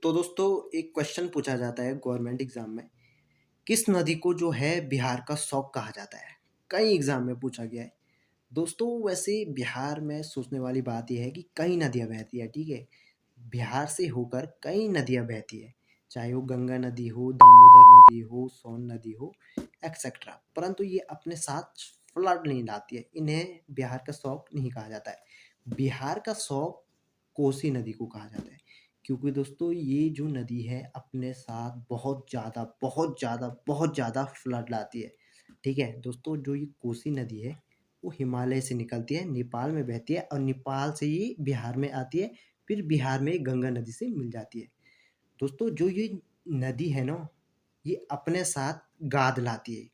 तो दोस्तों एक क्वेश्चन पूछा जाता है गवर्नमेंट एग्जाम में। किस नदी को जो है बिहार का शौक कहा जाता है? कई एग्जाम में पूछा गया है। दोस्तों वैसे बिहार में सोचने वाली बात यह है कि कई नदियां बहती है, ठीक है। बिहार से होकर कई नदियां बहती है, चाहे वो गंगा नदी हो, दामोदर नदी हो, सोन नदी हो, एक्सेट्रा। परंतु ये अपने साथ फ्लड नहीं लाती है, इन्हें बिहार का शौक नहीं कहा जाता है। बिहार का शौक कोसी नदी को कहा जाता है, क्योंकि दोस्तों ये जो नदी है अपने साथ बहुत ज़्यादा फ्लड लाती है। ठीक है दोस्तों, जो ये कोसी नदी है वो हिमालय से निकलती है, नेपाल में बहती है और नेपाल से ये बिहार में आती है, फिर बिहार में गंगा नदी से मिल जाती है। दोस्तों जो ये नदी है ना, ये अपने साथ गाद लाती है।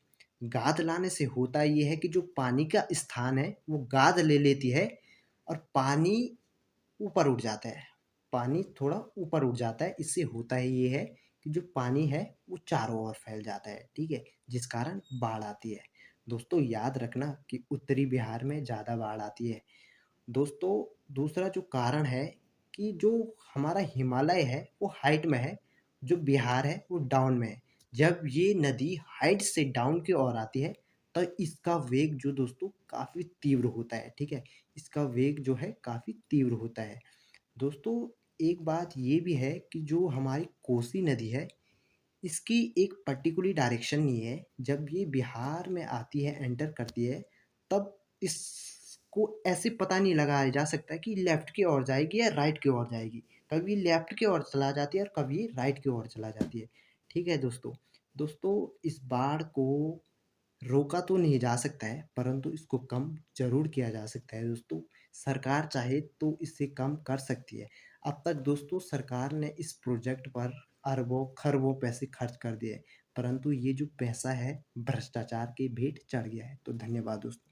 गाद लाने से होता ये है कि जो पानी का स्थान है वो गाद ले लेती है और पानी ऊपर उठ जाता है। पानी थोड़ा ऊपर उठ जाता है, इससे होता है ये है कि जो पानी है वो चारों ओर फैल जाता है, ठीक है, जिस कारण बाढ़ आती है। दोस्तों याद रखना कि उत्तरी बिहार में ज़्यादा बाढ़ आती है। दोस्तों दूसरा जो कारण है कि जो हमारा हिमालय है वो हाइट में है, जो बिहार है वो डाउन में है। जब ये नदी हाइट से डाउन की ओर आती है तो इसका वेग जो दोस्तों काफ़ी तीव्र होता है, ठीक है। इसका वेग जो है काफ़ी तीव्र होता है। दोस्तों एक बात ये भी है कि जो हमारी कोसी नदी है इसकी एक पर्टिकुलर डायरेक्शन नहीं है। जब ये बिहार में आती है, एंटर करती है, तब इसको ऐसे पता नहीं लगाया जा सकता कि लेफ्ट की ओर जाएगी या राइट की ओर जाएगी। कभी लेफ्ट की ओर चला जाती है और कभी राइट की ओर चला जाती है, ठीक है दोस्तों। दोस्तों इस बाढ़ को रोका तो नहीं जा सकता है, परंतु इसको कम ज़रूर किया जा सकता है दोस्तों। सरकार चाहे तो इसे कम कर सकती है। अब तक दोस्तों सरकार ने इस प्रोजेक्ट पर अरबों खरबों पैसे खर्च कर दिए, परंतु ये जो पैसा है भ्रष्टाचार के भेंट चढ़ गया है। तो धन्यवाद दोस्तों।